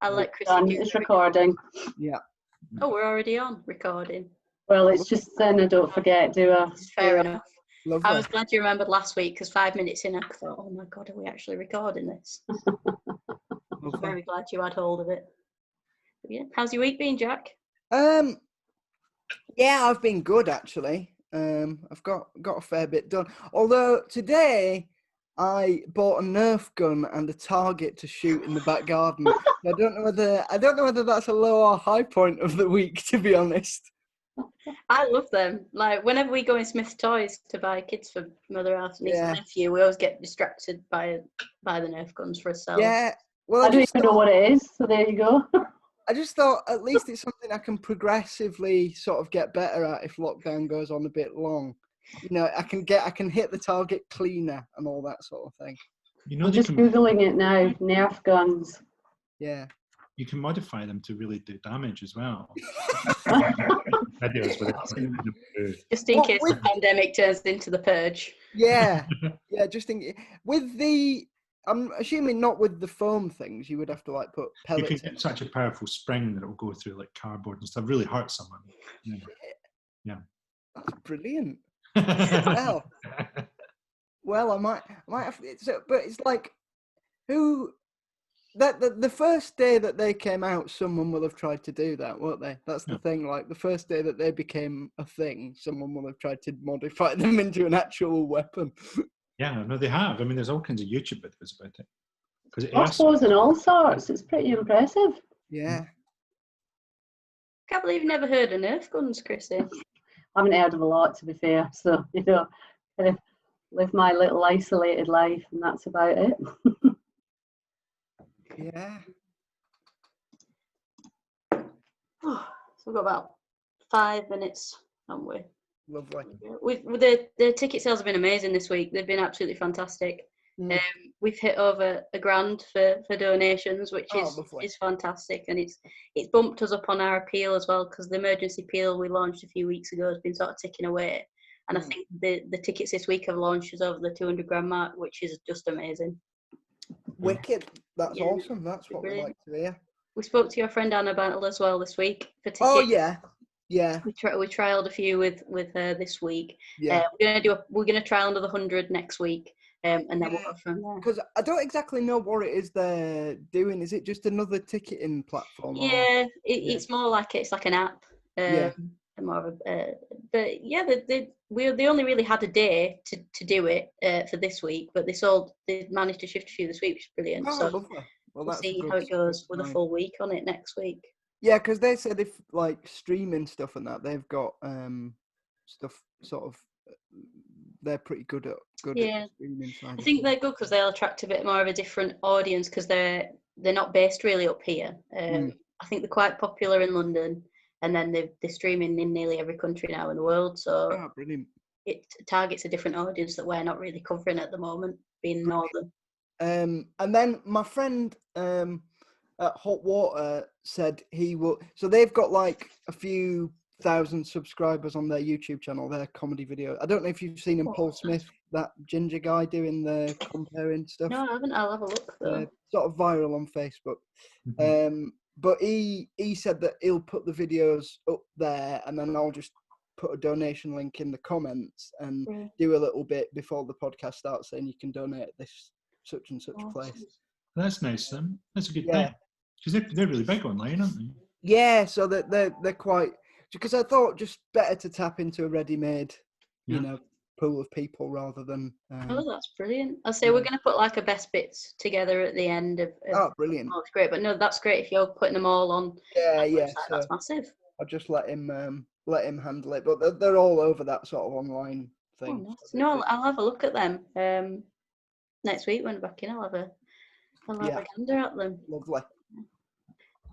I'll let Chrissy do It's recording. Yeah. Oh, we're already on recording. Well, it's just saying I don't forget, do I? Fair enough. Lovely. I was glad you remembered last week because 5 minutes in, I thought, oh my God, are we actually recording this? I'm very glad you had hold of it. But yeah, how's your week been, Jack? Yeah, I've been good actually. I've got a fair bit done. Although today I bought a Nerf gun and a target to shoot in the back garden. I don't know whether that's a low or high point of the week, to be honest. I love them. Like whenever we go in Smith's Toys to buy kids for Mother House and his nephew, we always get distracted by the Nerf guns for ourselves. Yeah. Well, I don't even know what it is, so there you go. I just thought at least it's something I can progressively sort of get better at if lockdown goes on a bit long. You know, I can hit the target cleaner and all that sort of thing. You know, I'm just Googling it now. Nerf guns. Yeah. You can modify them to really do damage as well. Just in case the pandemic turns into the purge. Yeah. Yeah, just think with the I'm assuming not with the foam things. You would have to like put pellets. You can get such a powerful spring that it will go through like cardboard and stuff. Really hurt someone. Yeah. That's brilliant. Well, I might have. But it's like the first day that they came out, someone will have tried to do that, won't they? That's the thing. Like the first day that they became a thing, someone will have tried to modify them into an actual weapon. Yeah, no, they have. I mean, there's all kinds of YouTube videos about it. Crossbows and all sorts. It's pretty impressive. Yeah. Can't believe you've never heard of Nerf guns, Chrissy. I haven't heard of a lot, to be fair. So, you know, kind of live my little isolated life, and that's about it. Yeah. So we've got about 5 minutes, haven't we? Lovely. The ticket sales have been amazing this week. They've been absolutely fantastic. We've hit over $1,000 for donations, which is fantastic, and it's bumped us up on our appeal as well, because the emergency appeal we launched a few weeks ago has been sort of ticking away, and I think the tickets this week have launched us over the 200 grand mark, which is just amazing. Wicked. That's awesome. That's what we like to hear. We spoke to your friend Anna Bantle as well this week for tickets. Oh yeah. Yeah, we trialed a few with her this week. Yeah, we're gonna trial another 100 next week, and then we'll go from there. Because I don't exactly know what it is they're doing. Is it just another ticketing platform? Yeah, it's more like it's like an app. More of but yeah, they only really had a day to do it for this week, but they managed to shift a few this week, which is brilliant. Oh, so lovely. Well, we'll see how it goes with a full week on it next week. Yeah, because they said if like streaming stuff and that, they've got stuff sort of they're pretty good at the streaming side. I think they're good because they'll attract a bit more of a different audience because they're not based really up here. I think they're quite popular in London, and then they're streaming in nearly every country now in the world. So brilliant. It targets a different audience that we're not really covering at the moment, being northern. And then my friend at Hot Water said he will. So they've got like a few thousand subscribers on their YouTube channel, their comedy video. I don't know if you've seen him, Paul Smith, that ginger guy doing the comparing stuff. No, I haven't. I'll have a look though. Sort of viral on Facebook. But he said that he'll put the videos up there, and then I'll just put a donation link in the comments and do a little bit before the podcast starts saying you can donate at this such and such place. That's nice. That's a good thing. Because they're really big online, aren't they? Yeah, so they're quite. Because I thought just better to tap into a ready-made, you know, pool of people rather than. That's brilliant. I'll say we're going to put like a best bits together at the end of. Oh, brilliant! Oh, it's great, but no, that's great if you're putting them all on. Yeah. So that's massive. I'll just let him handle it, but they're all over that sort of online thing. Oh, nice. No, I'll have a look at them next week when we're back in. I'll have a gander at them. Lovely.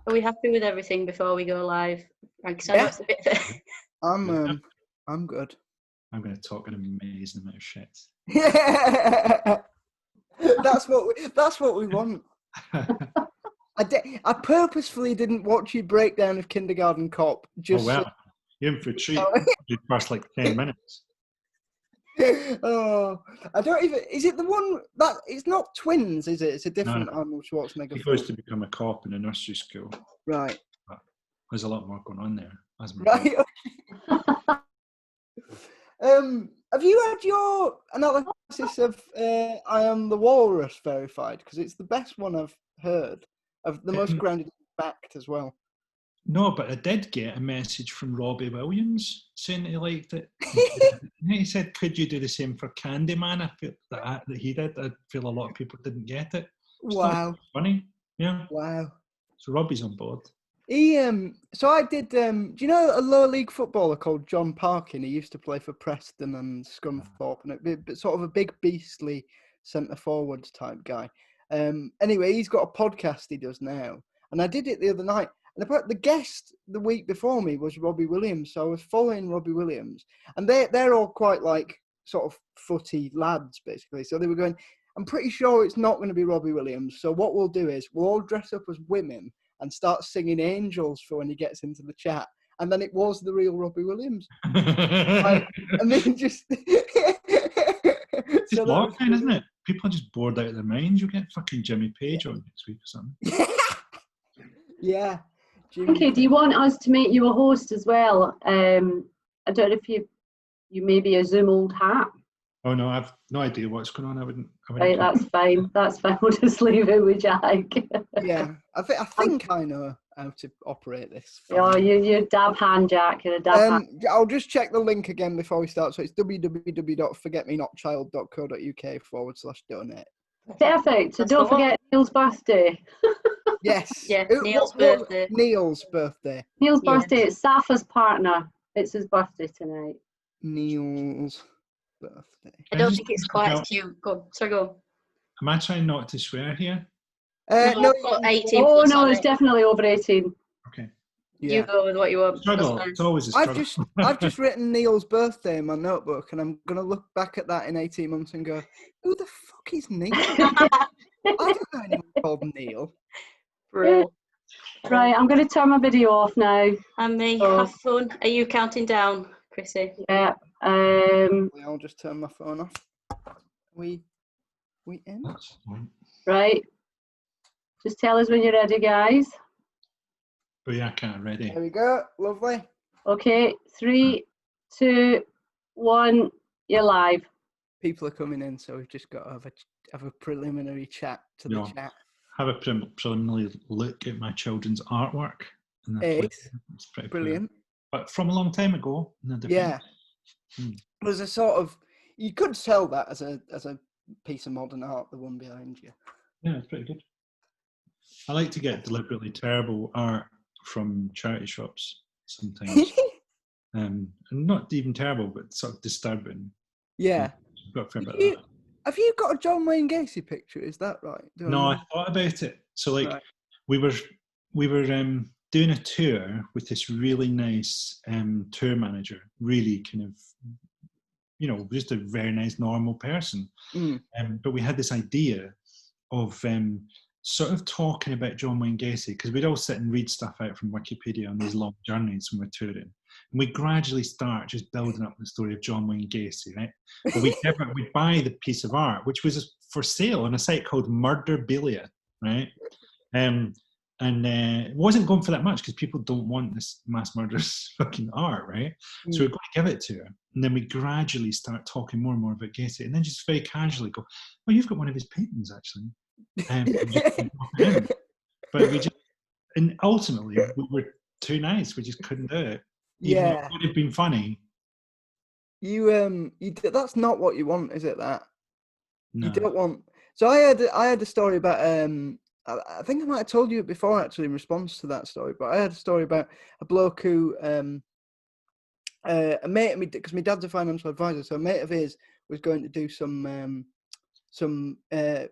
Are we happy with everything before we go live, Frankie? So I know it's a bit. I'm good. I'm going to talk an amazing amount of shit. That's what we want. I purposefully didn't watch your breakdown of Kindergarten Cop. You're in for a treat. You first like 10 minutes. Oh, I don't even. Is it the one that it's not twins? Is it? It's a different No. Arnold Schwarzenegger. He goes to become a cop in a nursery school. Right. But there's a lot more going on there. Right. Have you had your analysis of I Am the Walrus verified? Because it's the best one I've heard, of the most grounded fact as well. No, but I did get a message from Robbie Williams saying he liked it. He said, "Could you do the same for Candyman?" I feel that he did. I feel a lot of people didn't get it. Wow. Funny. Yeah. Wow. So Robbie's on board. He so I did do you know a lower league footballer called John Parkin? He used to play for Preston and Scunthorpe, and it sort of a big beastly centre forwards type guy. Anyway, he's got a podcast he does now, and I did it the other night. And the guest the week before me was Robbie Williams, so I was following Robbie Williams, and they're all quite like sort of footy lads basically. So they were going, I'm pretty sure it's not going to be Robbie Williams. So what we'll do is we'll all dress up as women and start singing Angels for when he gets into the chat. And then it was the real Robbie Williams. And then just... It's so lockdown, isn't it? People are just bored out of their minds. You'll get fucking Jimmy Page on next week or something. Yeah. Okay, do you want us to make you a host as well? I don't know if you maybe a Zoom old hat. Oh no, I've no idea what's going on. I wouldn't right, that's fine. That's fine. We'll just leave it with Jack. Yeah, I think I know how to operate this. Oh, you're a dab hand, Jack. You're a dab hand. I'll just check the link again before we start. So it's www.forgetmenotchild.co.uk/donate. Perfect. So don't forget Neil's birthday. Yes. Yeah, Neil's birthday. Neil's birthday. Neil's birthday. It's Safa's partner. It's his birthday tonight. Neil's birthday. I don't think it's quite as cute. Go on. Am I trying not to swear here? No, 18. Oh no, it's definitely over 18. Okay. Yeah. You go with what you want. Struggle. It's always a struggle. I've just written Neil's birthday in my notebook, and I'm gonna look back at that in 18 months and go, "Who the fuck is Neil?" I don't know anyone called Neil. Bro. Right, I'm going to turn my video off now. And me, have fun. Are you counting down, Chrissy? Yeah. I'll just turn my phone off. We in? Right. Just tell us when you're ready, guys. Oh yeah, kind of ready. There we go. Lovely. Okay, 3, 2, 1. You're live. People are coming in, so we've just got to have a preliminary chat to the chat. Have a preliminary look at my children's artwork. It's pretty brilliant. But from a long time ago. Yeah. There's a sort of, you could sell that as a piece of modern art, the one behind you. Yeah, it's pretty good. I like to get deliberately terrible art from charity shops sometimes. And not even terrible, but sort of disturbing. Yeah. Have you got a John Wayne Gacy picture? Is that right? I thought about it. So we were doing a tour with this really nice tour manager, really kind of, just a very nice normal person. But we had this idea of sort of talking about John Wayne Gacy, because we'd all sit and read stuff out from Wikipedia on these long journeys when we're touring. And we gradually start just building up the story of John Wayne Gacy, right? But we'd buy the piece of art, which was for sale on a site called Murderbilia, right? And it wasn't going for that much because people don't want this mass murderous fucking art, right? So we're going to give it to her. And then we gradually start talking more and more about Gacy. And then just very casually go, oh, you've got one of his paintings, actually. But and ultimately, we were too nice. We just couldn't do it. Even though it would have been funny. That's not what you want, is it? That no. You don't want. So I had a story about I think I might have told you it before actually in response to that story, but I had a story about a bloke who a mate of me, because my dad's a financial advisor, so a mate of his was going to do some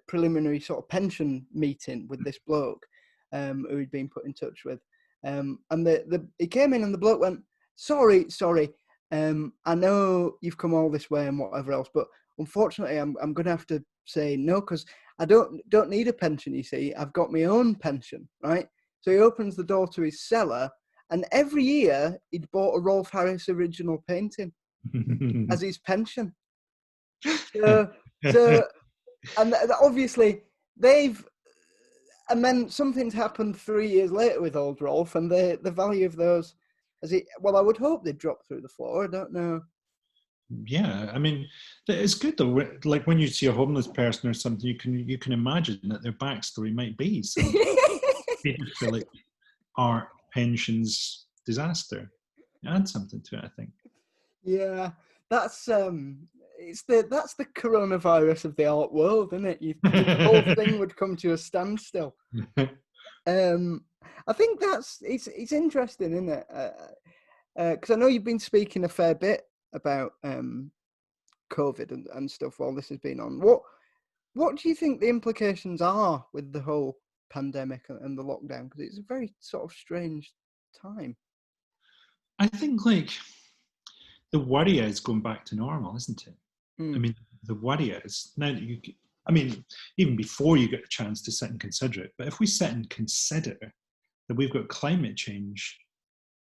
preliminary sort of pension meeting with this bloke who he'd been put in touch with, and he came in and the bloke went, sorry, I know you've come all this way and whatever else, but unfortunately I'm going to have to say no, because I don't need a pension, you see. I've got my own pension, right? So he opens the door to his cellar, and every year he'd bought a Rolf Harris original painting as his pension. So and obviously and then something's happened 3 years later with Old Rolf, and the value of those, I would hope they'd drop through the floor. I don't know. Yeah, I mean, it's good though. Like when you see a homeless person or something, you can imagine that their backstory might be some pedophilic art, pensions, disaster. Add something to it, I think. Yeah, that's that's the coronavirus of the art world, isn't it? The whole thing would come to a standstill. I think it's interesting, isn't it? Because I know you've been speaking a fair bit about COVID and stuff while this has been on. What do you think the implications are with the whole pandemic and the lockdown? Because it's a very sort of strange time. I think like the worry is going back to normal, isn't it? I mean, the worry is now that even before you get a chance to sit and consider it, but if we sit and consider that we've got climate change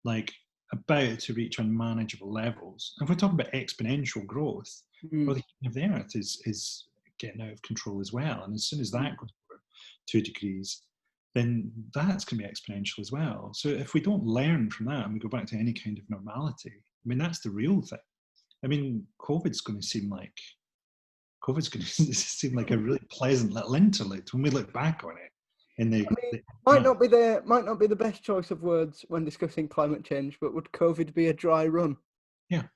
like about to reach unmanageable levels, and if we're talking about exponential growth, well, the heating of the earth is getting out of control as well. And as soon as that goes over 2 degrees, then that's going to be exponential as well. So if we don't learn from that and we go back to any kind of normality, I mean, that's the real thing. I mean, COVID's going to seem like a really pleasant little interlude when we look back on it. Might not be the best choice of words when discussing climate change, but would COVID be a dry run? Yeah.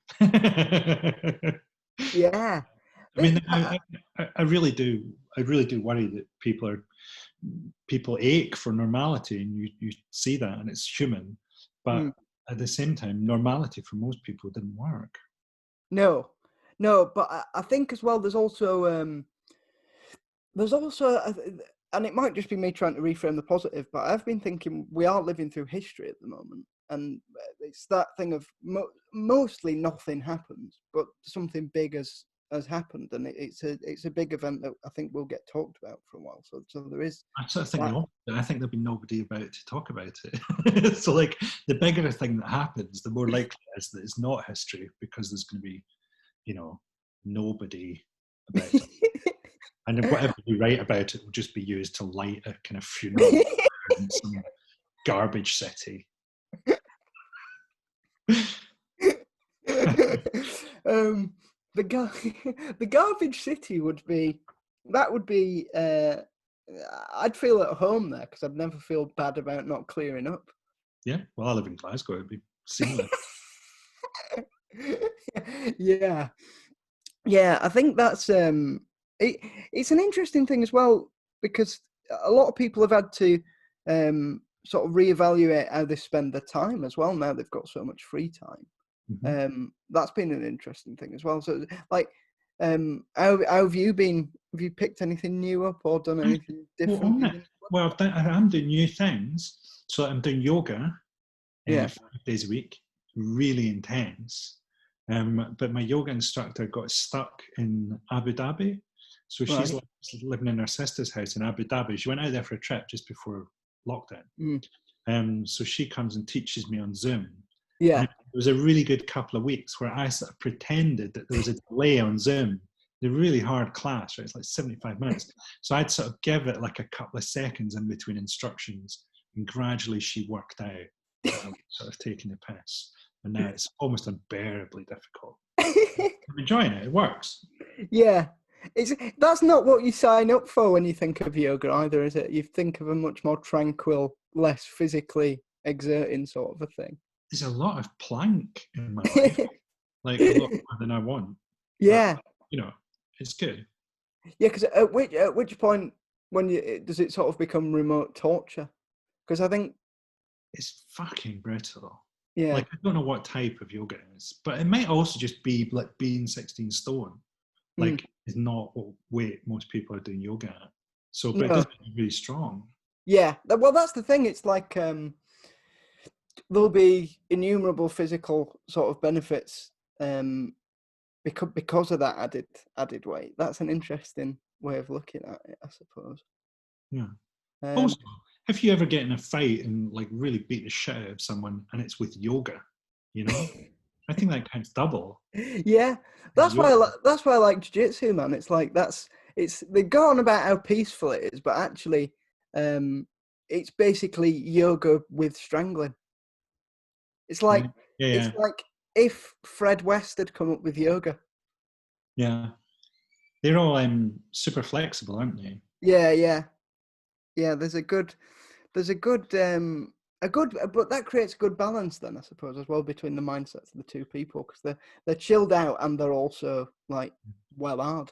Yeah. I mean, I really do worry that people ache for normality, and you see that, and it's human. But at the same time, normality for most people didn't work. No, but I think as well, there's also, and it might just be me trying to reframe the positive, but I've been thinking we are living through history at the moment, and it's that thing of mostly nothing happens, but something big has happened, and it's a big event that I think will get talked about for a while. So there is. I sort of think I think there'll be nobody about to talk about it. So like the bigger a thing that happens, the more likely it is that it's not history, because there's going to be, nobody about it. And whatever you write about it will just be used to light a kind of funeral in some garbage city. The garbage city would be. I'd feel at home there because I'd never feel bad about not clearing up. Yeah, well, I live in Glasgow. It'd be similar. Yeah. I think that's it's an interesting thing as well, because a lot of people have had to sort of reevaluate how they spend their time as well. Now they've got so much free time. That's been an interesting thing as well. So, like, how have you been? Have you picked anything new up or done anything different? Well, I'm doing new things. So I'm doing yoga 5 days a week, really intense. But my yoga instructor got stuck in Abu Dhabi. So she's living in her sister's house in Abu Dhabi. She went out there for a trip just before lockdown. So she comes and teaches me on Zoom. Yeah. And it was a really good couple of weeks where I sort of pretended that there was a delay on Zoom. The really hard class, right? It's like 75 minutes. So I'd sort of give it like a couple of seconds in between instructions, and gradually she worked out that I was sort of taking the piss. And now it's almost unbearably difficult. I'm enjoying it. It works. Yeah. That's not what you sign up for when you think of yoga either, is it? You think of a much more tranquil, less physically exerting sort of a thing. There's a lot of plank in my life, like a lot more than I want. Yeah. But, it's good. Yeah, because at which point does it sort of become remote torture? Because I think it's fucking brutal. Yeah. Like, I don't know what type of yoga it is, but it might also just be like being 16 stone. Like, is not what weight most people are doing yoga at. So, but it does make you really strong. Yeah. Well, that's the thing. It's like there'll be innumerable physical sort of benefits because of that added weight. That's an interesting way of looking at it, I suppose. Yeah. Also, if you ever get in a fight and like really beat the shit out of someone, and it's with yoga, I think that counts double. Yeah, that's why I like jiu-jitsu, man. It's like they go on about how peaceful it is, but actually, it's basically yoga with strangling. It's like it's like if Fred West had come up with yoga. Yeah, they're all super flexible, aren't they? Yeah. There's a good, but that creates a good balance then, I suppose, as well, between the mindsets of the two people, because they're chilled out and they're also like well hard.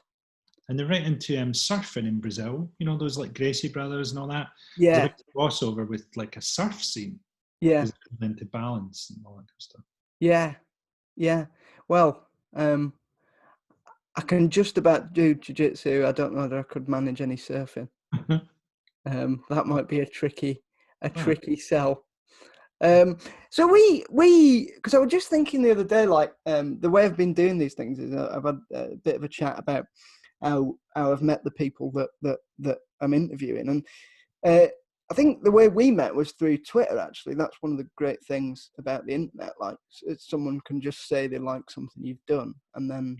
And they're right into surfing in Brazil. You know, those like Gracie brothers and all that. Yeah. There's a big crossover with like a surf scene. Yeah. Into balance and all that kind of stuff. Yeah. Well, I can just about do jiu-jitsu. I don't know whether I could manage any surfing. That might be a tricky sell. So we because I was just thinking the other day, like the way I've been doing these things is I've had a bit of a chat about how I've met the people that I'm interviewing, and I think the way we met was through Twitter. Actually, that's one of the great things about the internet. Like, someone can just say they like something you've done, and then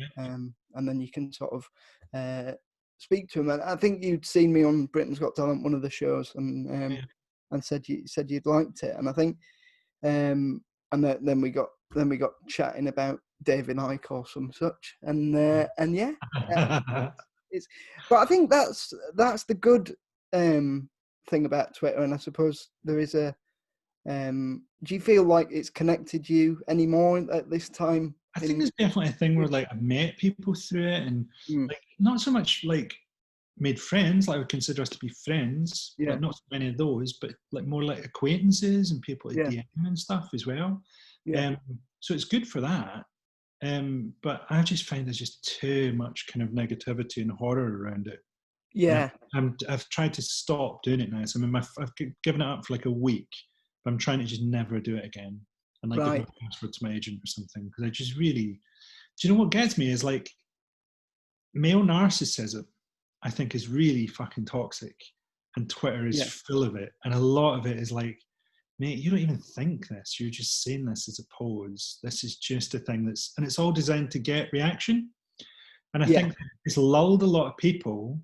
you can sort of speak to them. And I think you'd seen me on Britain's Got Talent, one of the shows, and said you'd liked it. And I think, and then we got chatting about David Icke or some such, and yeah, but I think that's the good thing about Twitter, and I suppose there is a do you feel like it's connected you anymore at this time? I think there's definitely a thing where like I've met people through it, and like not so much like made friends, like I would consider us to be friends, like not so many of those, but like more like acquaintances and people at DM and stuff as well. So it's good for that. But I just find there's just too much kind of negativity and horror around it. Yeah. I've tried to stop doing it now. So I mean, I've given it up for like a week, but I'm trying to just never do it again, and like give my password to my agent or something, because I just really, do you know what gets me is like male narcissism, I think, is really fucking toxic, and Twitter is full of it, and a lot of it is like, mate, you don't even think this, you're just saying this as a pose. This is just a thing and it's all designed to get reaction. And I think it's lulled a lot of people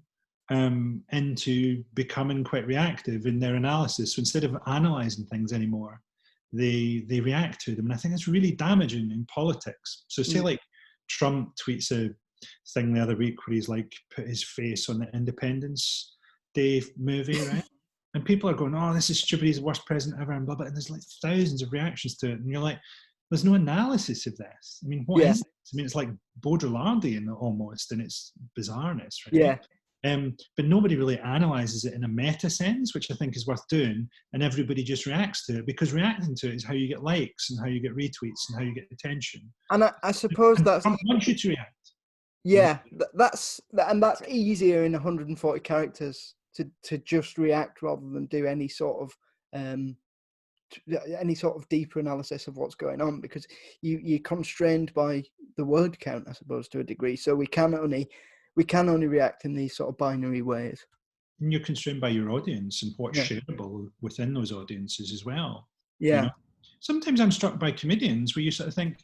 into becoming quite reactive in their analysis. So instead of analysing things anymore, they react to them. And I think it's really damaging in politics. So say like Trump tweets a thing the other week where he's like put his face on the Independence Day movie, right? And people are going, oh, this is stupid, he's the worst president ever, and blah, blah. And there's like thousands of reactions to it. And you're like, there's no analysis of this. I mean, what is this? I mean, it's like Baudelardian almost in its bizarreness, right? But nobody really analyses it in a meta sense, which I think is worth doing. And everybody just reacts to it, because reacting to it is how you get likes and how you get retweets and how you get attention. And I suppose that's... Trump wants you to react. Yeah, that's easier in 140 characters to just react rather than do any sort of deeper analysis of what's going on, because you're constrained by the word count, I suppose, to a degree. So we can only react in these sort of binary ways. And you're constrained by your audience and what's shareable within those audiences as well. Yeah. You know? Sometimes I'm struck by comedians where you sort of think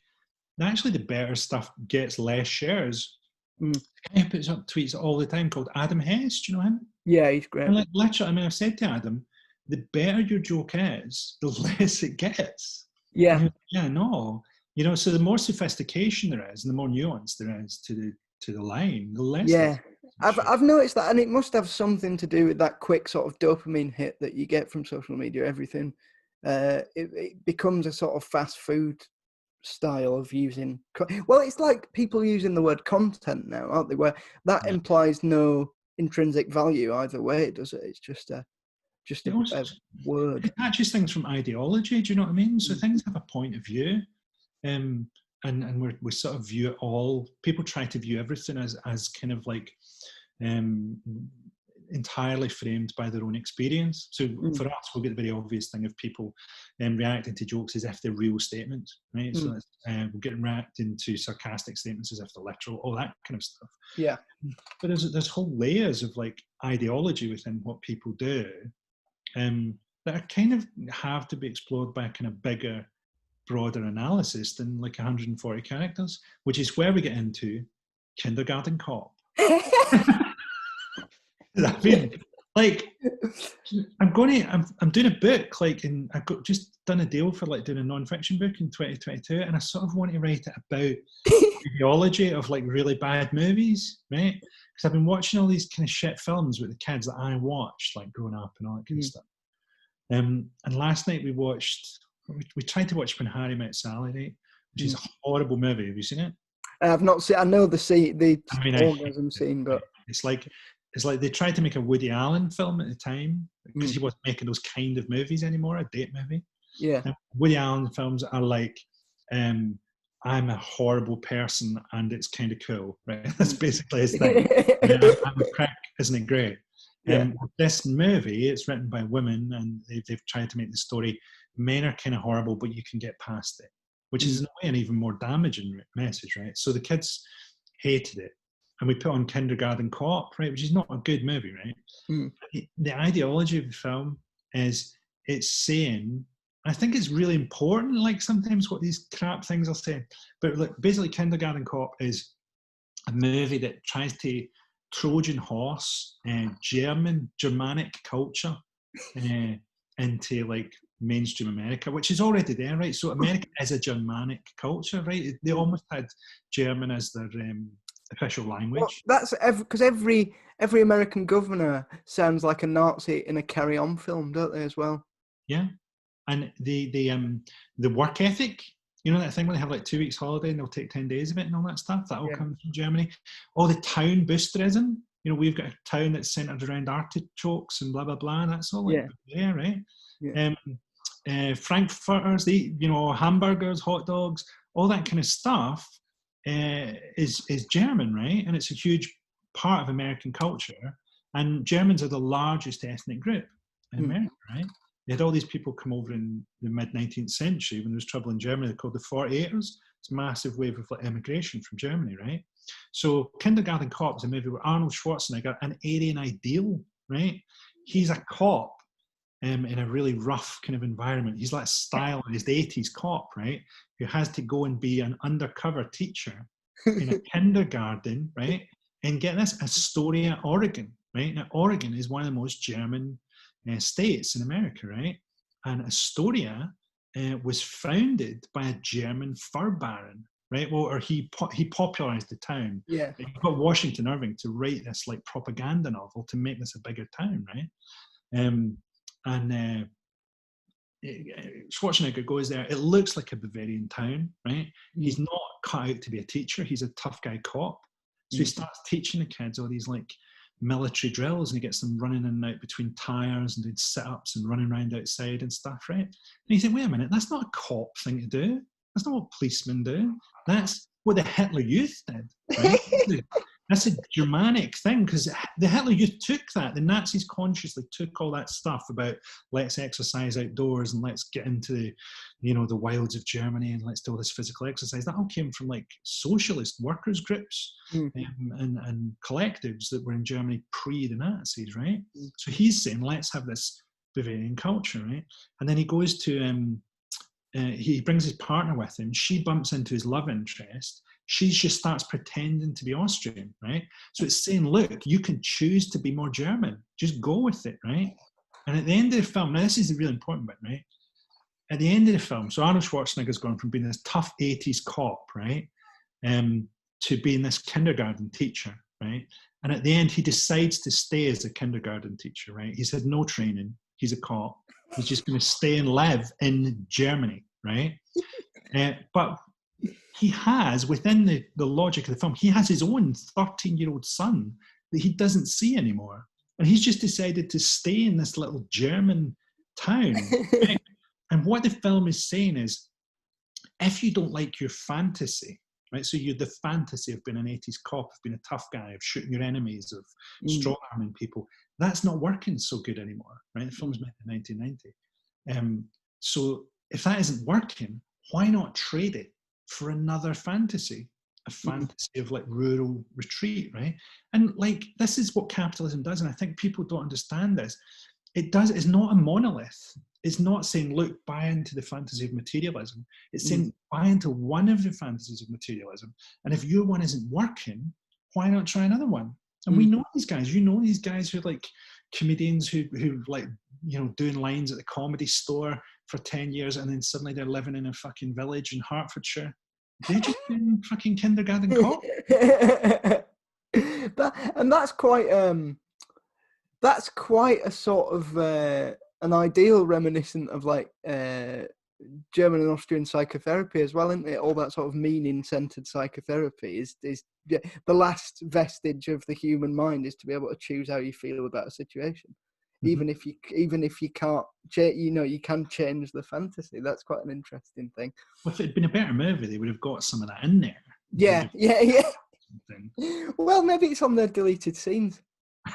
that actually the better stuff gets less shares. The guy who puts up tweets all the time called Adam Hess, do you know him? Yeah, he's great. And like, literally, I mean, I've said to Adam, the better your joke is, the less it gets. Yeah. Like, yeah, no. You know, so the more sophistication there is and the more nuance there is to the line, the less. Yeah. I've noticed that, and it must have something to do with that quick sort of dopamine hit that you get from social media. Everything, it becomes a sort of fast food style of using. Well, it's like people using the word content now, aren't they? Where that implies no intrinsic value either way, does it? It's just a word. It attaches things from ideology. Do you know what I mean? So things have a point of view, and we sort of view it all. People try to view everything as kind of like entirely framed by their own experience. So for us, we'll get the very obvious thing of people reacting to jokes as if they're real statements, right? So we're getting reacting to sarcastic statements as if they're literal, all that kind of stuff. Yeah. But there's whole layers of like ideology within what people do that are kind of have to be explored by a kind of bigger broader analysis than like 140 characters, which is where we get into Kindergarten Cop. I mean, like, I'm doing a book, like, and I've just done a deal for like doing a non-fiction book in 2022, and I sort of want to write it about the ideology of like really bad movies, right? Because I've been watching all these kind of shit films with the kids that I watched, like growing up and all that kind of stuff. And last night we tried to watch When Harry Met Sally, right? Which is a horrible movie. Have you seen it? I've not seen. I know the orgasm scene, but it's like they tried to make a Woody Allen film at the time because he wasn't making those kind of movies anymore, a date movie. Yeah. And Woody Allen films are like, I'm a horrible person and it's kind of cool, right? That's basically his thing. I'm a prick, isn't it great? Yeah. This movie, it's written by women, and they've tried to make the story, men are kind of horrible, but you can get past it, which is in a way an even more damaging message, right? So the kids hated it. And we put on Kindergarten Cop, right, which is not a good movie, right? The ideology of the film is it's saying, I think it's really important, like sometimes what these crap things are saying, but like, basically Kindergarten Cop is a movie that tries to Trojan horse Germanic culture into like mainstream America, which is already there, right? So America is a Germanic culture, right? They almost had German as their official language. Well, that's because every American governor sounds like a Nazi in a Carry On film, don't they, as well? Yeah, and the work ethic, you know that thing where they have like 2 weeks holiday and they'll take 10 days of it and all that stuff. That all comes from Germany. All the town boosterism. You know, we've got a town that's centered around artichokes and blah blah blah. And that's all there, right? Yeah. Frankfurters, hamburgers, hot dogs, all that kind of stuff. Is German, right? And it's a huge part of American culture. And Germans are the largest ethnic group in America, right? They had all these people come over in the mid-19th century when there was trouble in Germany. They're called the 48ers. It's a massive wave of like, immigration from Germany, right? So Kindergarten Cop is a movie where Arnold Schwarzenegger, an Aryan ideal, right? He's a cop in a really rough kind of environment. He's like stylized 80s cop, right? Who has to go and be an undercover teacher in a kindergarten, right? And get this, Astoria, Oregon, right? Now, Oregon is one of the most German states in America, right? And Astoria was founded by a German fur baron, right? Well, or he popularized the town. Yeah. He got Washington Irving to write this like propaganda novel to make this a bigger town, right? And Schwarzenegger goes there. It looks like a Bavarian town, right? He's not cut out to be a teacher. He's a tough guy cop. So he starts teaching the kids all these like military drills, and he gets them running in and out between tires and doing sit-ups and running around outside and stuff, right? And you think, wait a minute, that's not a cop thing to do. That's not what policemen do. That's what the Hitler Youth did, right? That's a Germanic thing, because the Hitler Youth took that. The Nazis consciously took all that stuff about let's exercise outdoors and let's get into, the wilds of Germany and let's do all this physical exercise. That all came from like socialist workers groups and collectives that were in Germany pre the Nazis, right? So he's saying let's have this Bavarian culture, right? And then he goes to he brings his partner with him. She bumps into his love interest. She just starts pretending to be Austrian, right? So it's saying, look, you can choose to be more German. Just go with it, right? And at the end of the film, now this is the really important bit, right? At the end of the film, so Arnold Schwarzenegger's gone from being this tough 80s cop, right, to being this kindergarten teacher, right? And at the end, he decides to stay as a kindergarten teacher, right? He's had no training. He's a cop. He's just going to stay and live in Germany, right? But he has, within the logic of the film, he has his own 13-year-old son that he doesn't see anymore. And he's just decided to stay in this little German town. Right? And what the film is saying is, if you don't like your fantasy, right? So you're the fantasy of being an 80s cop, of being a tough guy, of shooting your enemies, of strong-arming people, that's not working so good anymore, right? The film's made in 1990. So if that isn't working, why not trade it for another fantasy, a fantasy of like rural retreat, right? And like, this is what capitalism does. And I think people don't understand this. it's not a monolith. It's not saying, look, buy into the fantasy of materialism. It's saying, buy into one of the fantasies of materialism. And if your one isn't working, why not try another one? And we know these guys. You know these guys who are like comedians who like, you know, doing lines at the Comedy Store for 10 years and then suddenly they're living in a fucking village in Hertfordshire. They're just doing fucking kindergarten cop. That's quite a sort of an ideal reminiscent of like German and Austrian psychotherapy as well, isn't it? All that sort of meaning-centered psychotherapy is the last vestige of the human mind, is to be able to choose how you feel about a situation, even if you can't, you know, you can change the fantasy. That's quite an interesting thing. Well, if it had been a better movie, they would have got some of that in there. Yeah. Well, maybe it's on their deleted scenes.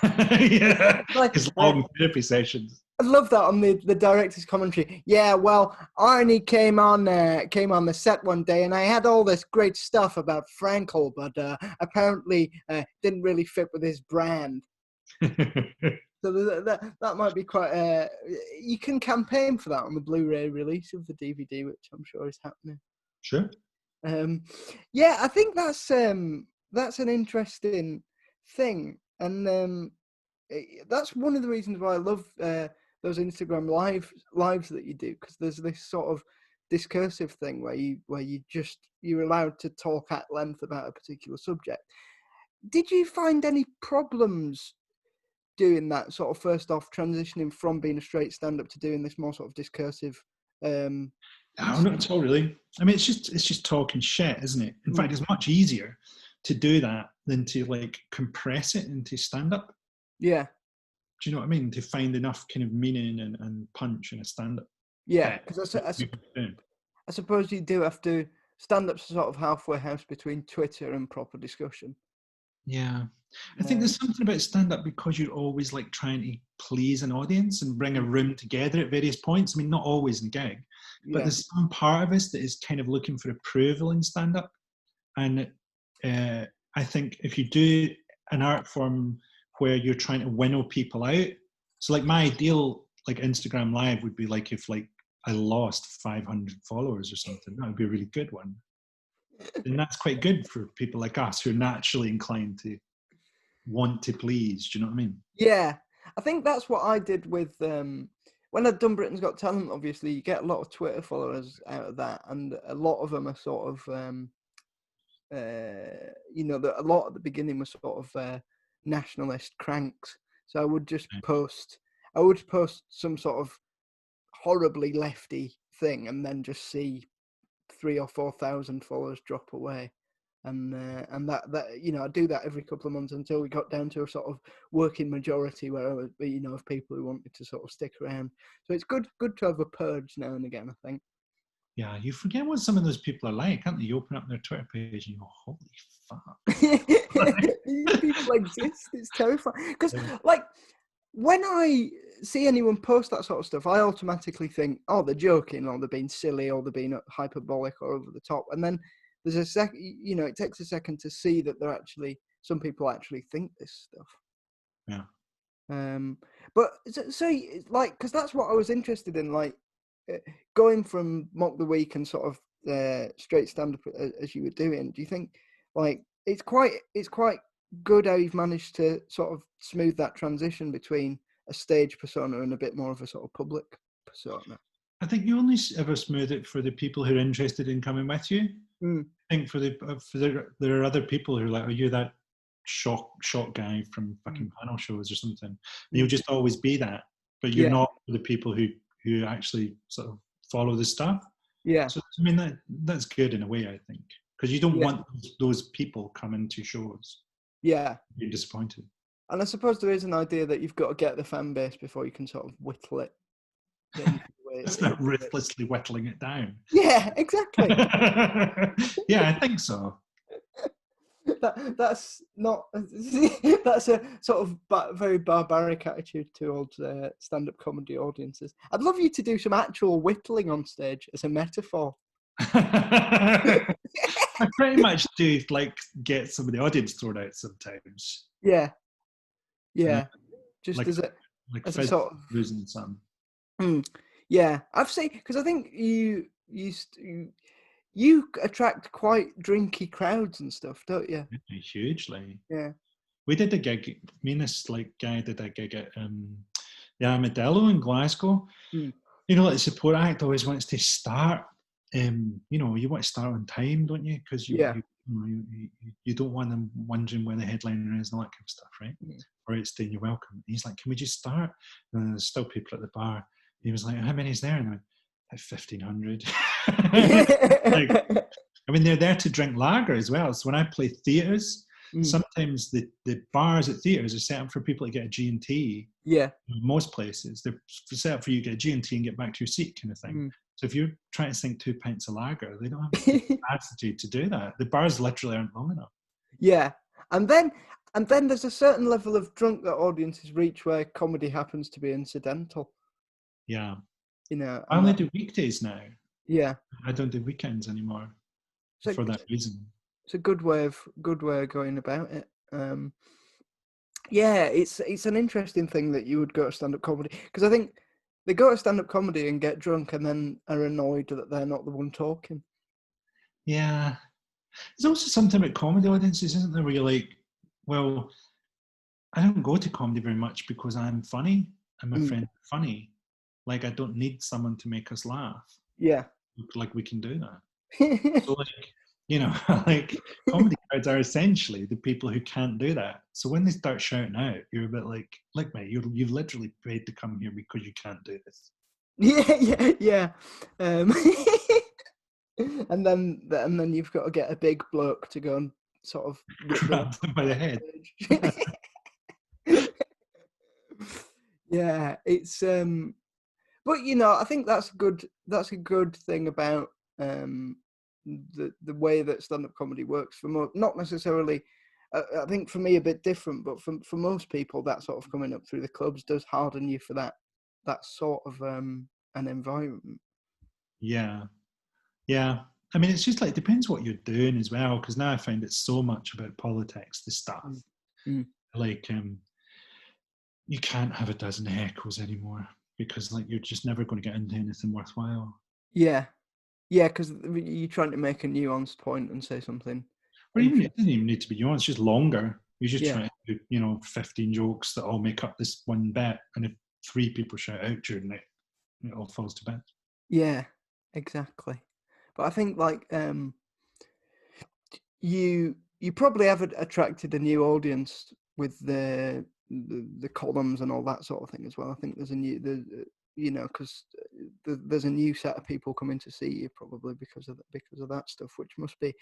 Yeah, his long therapy sessions. I love that on the director's commentary. Yeah, well, Arnie came on the set one day, and I had all this great stuff about Frankel, but apparently didn't really fit with his brand. So that might be quite. You can campaign for that on the Blu-ray release of the DVD, which I'm sure is happening. Sure. Yeah, I think that's an interesting thing, and that's one of the reasons why I love those Instagram lives that you do, because there's this sort of discursive thing where you're allowed to talk at length about a particular subject. Did you find any problems doing that sort of first off, transitioning from being a straight stand-up to doing this more sort of discursive? No, not at all, really. I mean, it's just talking shit, isn't it? In fact, it's much easier to do that than to like compress it into stand-up. Yeah. Do you know what I mean? To find enough kind of meaning and punch in a stand-up. Yeah, because I suppose you do have to, stand-up's sort of halfway house between Twitter and proper discussion. Yeah. I think there's something about stand-up because you're always like trying to please an audience and bring a room together at various points. I mean, not always in gig, but there's some part of us that is kind of looking for approval in stand-up. And I think if you do an art form where you're trying to winnow people out, so like my ideal like Instagram live would be like if like I lost 500 followers or something, that would be a really good one. And that's quite good for people like us who are naturally inclined to want to please. Do you know what I mean? Yeah, I think that's what I did with when I'd done Britain's Got Talent. Obviously, you get a lot of Twitter followers out of that, and a lot of them are sort of a lot at the beginning was sort of nationalist cranks. So I would just post some sort of horribly lefty thing, and then just see 3,000 or 4,000 followers drop away, and that you know, I do that every couple of months until we got down to a sort of working majority where I was, you know, of people who wanted to sort of stick around. So it's good to have a purge now and again, I think. Yeah, you forget what some of those people are like, can't they? You open up their Twitter page and you go, holy fuck. These people exist. It's terrifying. Because, like, when I see anyone post that sort of stuff, I automatically think, oh, they're joking, or they're being silly, or they're being hyperbolic or over the top. And then there's a second, you know, it takes a second to see that they're actually, some people actually think this stuff. Yeah. But so like, because that's what I was interested in, like, going from Mock the Week and sort of straight stand-up as you were doing. Do you think, like, it's quite good how you've managed to sort of smooth that transition between a stage persona and a bit more of a sort of public persona? I think you only ever smooth it for the people who are interested in coming with you. I think there are other people who are like, oh, you're that shock guy from fucking panel shows or something. And you'll just always be that, but you're not the people who actually sort of follow the stuff. Yeah. So I mean that's good in a way, I think, because you don't want those people coming to shows. Yeah. You're disappointed. And I suppose there is an idea that you've got to get the fan base before you can sort of whittle it. It's not ruthlessly whittling it down. Yeah, exactly. Yeah, I think so. That's not. That's a sort of very barbaric attitude towards stand-up comedy audiences. I'd love you to do some actual whittling on stage as a metaphor. I pretty much do like get some of the audience thrown out sometimes. Yeah. Just like, as a Like as a sort of losing some. Yeah, I've seen, because I think you attract quite drinky crowds and stuff, don't you? Hugely. Yeah. We did a gig. Me and this guy did a gig at the Armadillo in Glasgow. You know, like the support act always wants to start. You know, you want to start on time, don't you? Because you don't want them wondering where the headliner is and all that kind of stuff, right? Or it's saying you're welcome. And he's like, can we just start? And there's still people at the bar. He was like, how many is there? And I went, like 1,500. I mean, they're there to drink lager as well. So when I play theatres, sometimes the bars at theatres are set up for people to get a G&T. Yeah. Most places, they're set up for you to get a G&T and get back to your seat kind of thing. So if you're trying to sink 2 pints of lager, they don't have the capacity to do that. The bars literally aren't long enough. Yeah. And then there's a certain level of drunk that audiences reach where comedy happens to be incidental. Yeah. You know. I only do weekdays now. Yeah. I don't do weekends anymore for that reason. It's a good way of going about it. Yeah, it's an interesting thing that you would go to stand-up comedy, because I think they go to stand-up comedy and get drunk and then are annoyed that they're not the one talking. Yeah. There's also something about comedy audiences, isn't there, where you're like, well, I don't go to comedy very much because I'm funny and my friends are funny. Like, I don't need someone to make us laugh. Yeah. Like, we can do that. So, like, you know, like, comedy crowds are essentially the people who can't do that. So when they start shouting out, you're a bit like mate, you've literally paid to come here because you can't do this. Yeah. And then you've got to get a big bloke to go and sort of grab them by the head. Yeah, it's but you know, I think that's a good thing about the way that stand-up comedy works for not necessarily. I think for me a bit different, but for most people, that sort of coming up through the clubs does harden you for that sort of an environment. Yeah. I mean, it's just like, depends what you're doing as well, because now I find it's so much about politics, the stuff. Like, you can't have a dozen heckles anymore, because like you're just never going to get into anything worthwhile. Yeah, because you're trying to make a nuanced point and say something. Or even it doesn't even need to be nuanced, just longer. You're just trying to do, 15 jokes that all make up this one bit, and if 3 people shout out during it, it all falls to bits. Yeah, exactly. But I think like you probably have attracted a new audience with the columns and all that sort of thing as well. I think there's because there's a new set of people coming to see you probably because of that stuff, which must be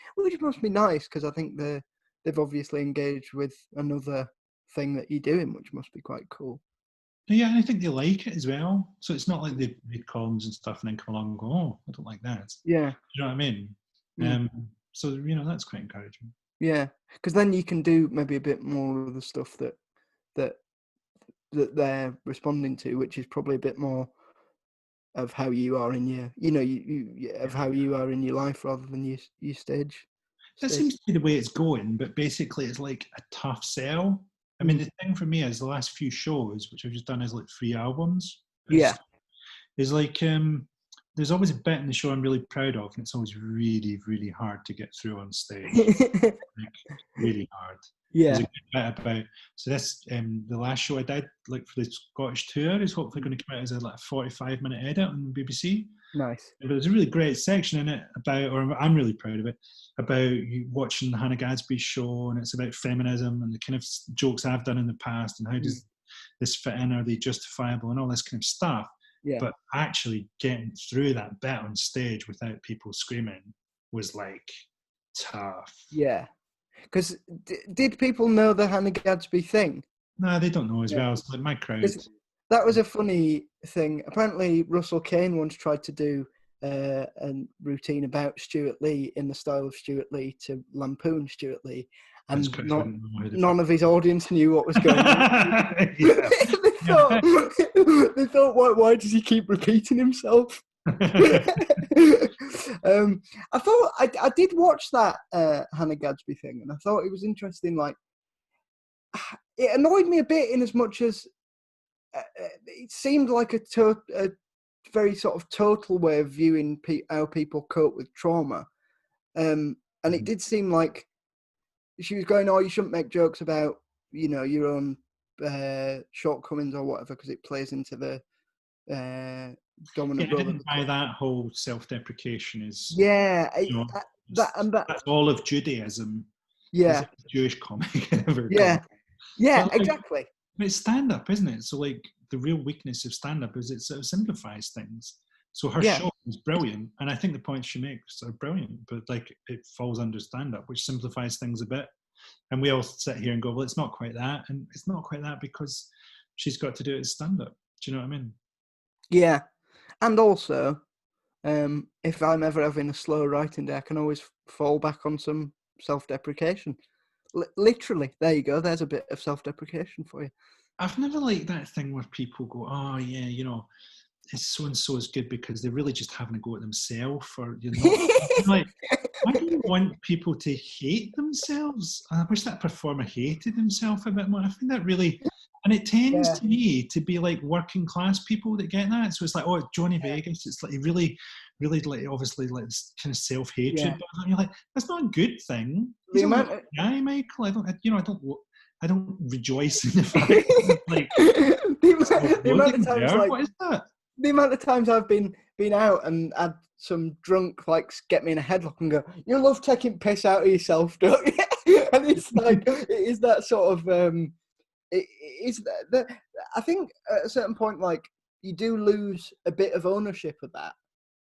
nice, because I think they've obviously engaged with another thing that you're doing, which must be quite cool. Yeah, I think they like it as well. So it's not like they read columns and stuff and then come along and go, oh, I don't like that. Yeah. You know what I mean? So, that's quite encouraging. Yeah, because then you can do maybe a bit more of the stuff that they're responding to, which is probably a bit more of how you are in how you are in your life rather than your stage. That seems to be the way it's going, but basically it's like a tough sell. I mean, the thing for me is the last few shows, which I've just done as like 3 albums. Yeah. Is like, there's always a bit in the show I'm really proud of, and it's always really, really hard to get through on stage. Like, really hard. Yeah. There's a good bit about, so this, the last show I did, like for the Scottish tour, is hopefully going to come out as a 45-minute edit on BBC. Nice. But there's a really great section in it about, or I'm really proud of it, about watching Hannah Gadsby's show, and it's about feminism and the kind of jokes I've done in the past, and how does this fit in, are they justifiable, and all this kind of stuff. Yeah. But actually getting through that bit on stage without people screaming was like tough. Yeah. Because did people know the Hannah Gadsby thing? No, they don't know as well. It's like my crowd. That was a funny thing. Apparently, Russell Kane once tried to do a routine about Stuart Lee in the style of Stuart Lee to lampoon Stuart Lee, and none of his audience knew what was going on. They thought, why does he keep repeating himself? I thought I did watch that Hannah Gadsby thing, and I thought it was interesting. Like, it annoyed me a bit in as much as it seemed like a very sort of total way of viewing how people cope with trauma. And it did seem like she was going, oh, you shouldn't make jokes about, your own shortcomings or whatever, because it plays into the dominant role. I didn't buy that whole self-deprecation is... Yeah. That's all of Judaism. Yeah. Jewish comic ever. Yeah. Yeah, but exactly. It's stand-up, isn't it? So, like, the real weakness of stand-up is it sort of simplifies things. So her show is brilliant, and I think the points she makes are brilliant, but, like, it falls under stand-up, which simplifies things a bit. And we all sit here and go, well, it's not quite that, and it's not quite that because she's got to do it as stand-up. Do you know what I mean? Yeah. And also, if I'm ever having a slow writing day, I can always fall back on some self-deprecation. Literally, there you go. There's a bit of self-deprecation for you. I've never liked that thing where people go, oh, yeah, it's so-and-so is good because they're really just having a go at themselves, or you're not. Like, why do you want people to hate themselves? I wish that performer hated himself a bit more. I find that really... And it tends to me to be like working class people that get that. So it's like, oh, Johnny Vegas. It's like really, really, like, obviously, like this kind of self-hatred. Yeah. But you're like, that's not a good thing. The He's amount a guy, Michael. I don't rejoice in the fact that, like, the amount of times, like, what is that? The amount of times I've been out and had some drunk like get me in a headlock and go, you love taking piss out of yourself, don't you? And it's like, it is that sort of. It is that I think at a certain point, like, you do lose a bit of ownership of that,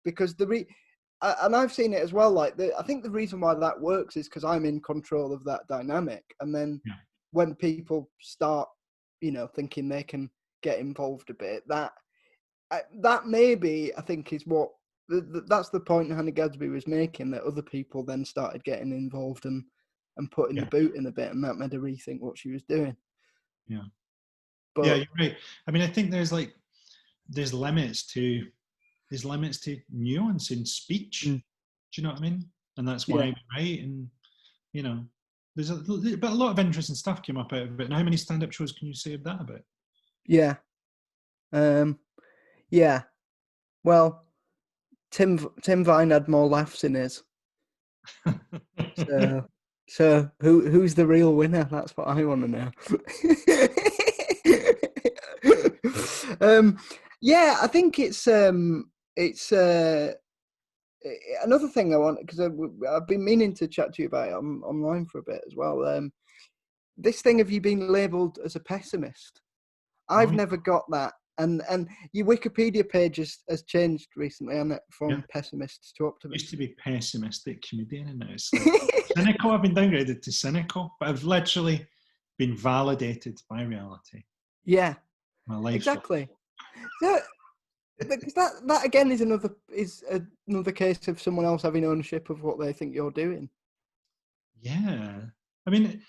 because and I've seen it as well. Like, I think the reason why that works is because I'm in control of that dynamic, and then when people start, thinking they can get involved a bit, that maybe I think is what that's the point Hannah Gadsby was making, that other people then started getting involved and putting the boot in a bit, and that made her rethink what she was doing. Yeah. But, yeah, you're right. I mean, I think there's limits to nuance in speech. Do you know what I mean? And that's why we write. And there's a lot of interesting stuff came up out of it. And how many stand-up shows can you say of that about? Yeah. Yeah. Well, Tim Vine had more laughs in his. So who's the real winner? That's what I want to know. Yeah, I think it's another thing I want, because I've been meaning to chat to you about it online for a bit as well. This thing of you being labelled as a pessimist, I've never got that. And your Wikipedia page has changed recently, hasn't it, from pessimist to optimist? Used to be pessimistic comedian, and now it's like cynical. I've been downgraded to cynical, but I've literally been validated by reality. Yeah, my life. Exactly. So, because that again is another case of someone else having ownership of what they think you're doing. Yeah, I mean,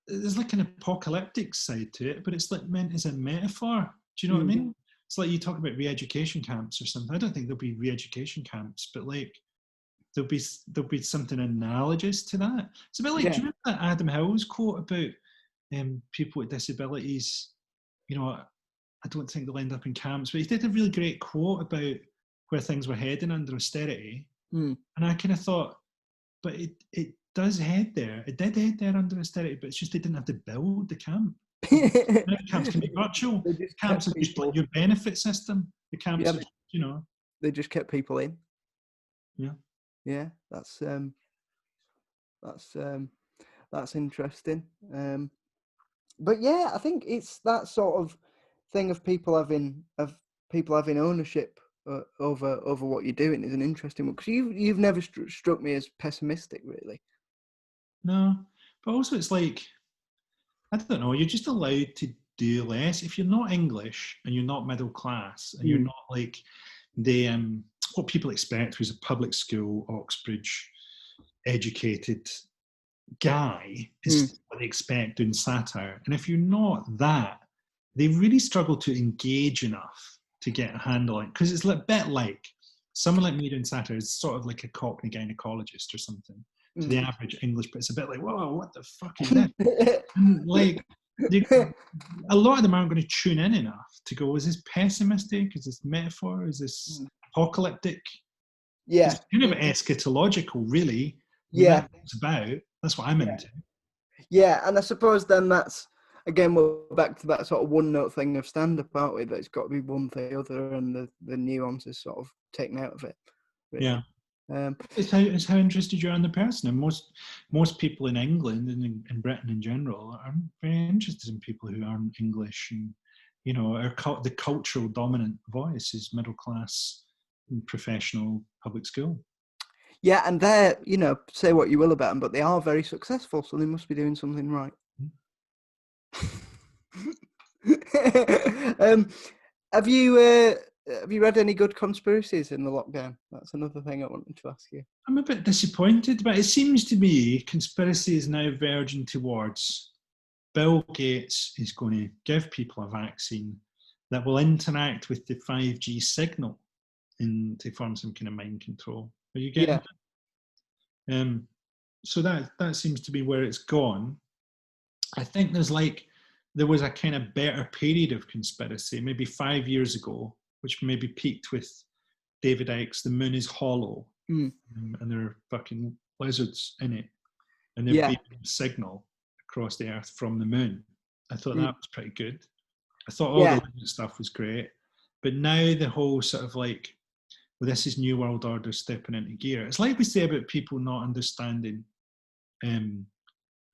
there's like an apocalyptic side to it, but it's like meant as a metaphor. Do you know what I mean? It's like you talk about re-education camps or something. I don't think there'll be re-education camps, but like there'll be something analogous to that. It's a bit like, do you remember that Adam Hill's quote about people with disabilities? I don't think they'll end up in camps, but he did a really great quote about where things were heading under austerity. And I kind of thought, but it does head there. It did head there under austerity, but it's just they didn't have to build the camp. Camps can be virtual. Camps are just like your benefit system. The camps are, they just kept people in. Yeah, that's interesting. But yeah, I think it's that sort of thing of people having ownership over what you're doing is an interesting one, because you've never struck me as pessimistic, really. No, but also it's like, I don't know, you're just allowed to do less. If you're not English and you're not middle class and you're not like the what people expect, who's a public school, Oxbridge educated guy, is what they expect doing satire. And if you're not that, they really struggle to engage enough to get a handle on it. Because it's a bit like someone like me doing satire is sort of like a Cockney gynecologist or something to the average English, but it's a bit like, whoa, what the fuck is that? And like, a lot of them aren't going to tune in enough to go, is this pessimistic? Is this metaphor? Is this apocalyptic? Yeah. It's kind of eschatological, really. Yeah. That's what it's about. That's what I'm into. Yeah, and I suppose then that's, again, we're back to that sort of one-note thing of stand-up, aren't we? That it's got to be one thing or the other, and the nuances sort of taken out of it. Really. Yeah. It's how interested you are in the person, and most people in England and in Britain in general are very interested in people who aren't English, and the cultural dominant voice is middle class, professional public school. Yeah, and they're, say what you will about them, but they are very successful, so they must be doing something right. Have you read any good conspiracies in the lockdown? That's another thing I wanted to ask you. I'm a bit disappointed, but it seems to me conspiracy is now verging towards Bill Gates is going to give people a vaccine that will interact with the 5G signal to form some kind of mind control. Are you getting that? So that seems to be where it's gone. I think there was a kind of better period of conspiracy, maybe 5 years ago, which maybe peaked with David Icke's The Moon is Hollow, and there are fucking lizards in it, and they're beaming a signal across the earth from the moon. I thought that was pretty good. I thought all the lizard stuff was great, but now the whole sort of this is New World Order stepping into gear. It's like we say about people not understanding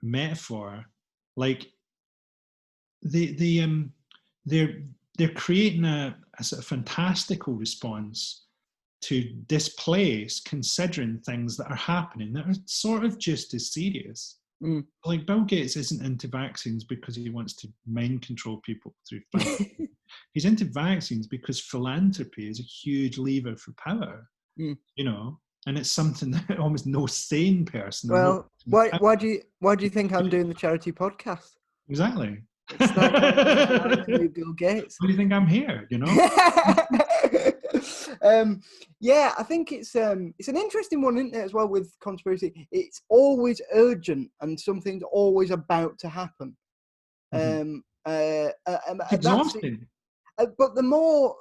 metaphor, like they're creating a sort of fantastical response to displace considering things that are happening that are sort of just as serious. Like Bill Gates isn't into vaccines because he wants to mind control people through vaccines. He's into vaccines because philanthropy is a huge lever for power, and it's something that almost no sane person. Well, why do you think I'm doing the charity podcast? Exactly. It's like Bill Gates. Why do you think I'm here? Yeah, I think it's an interesting one, isn't it, as well, with conspiracy. It's always urgent and something's always about to happen. It's exhausting. But the more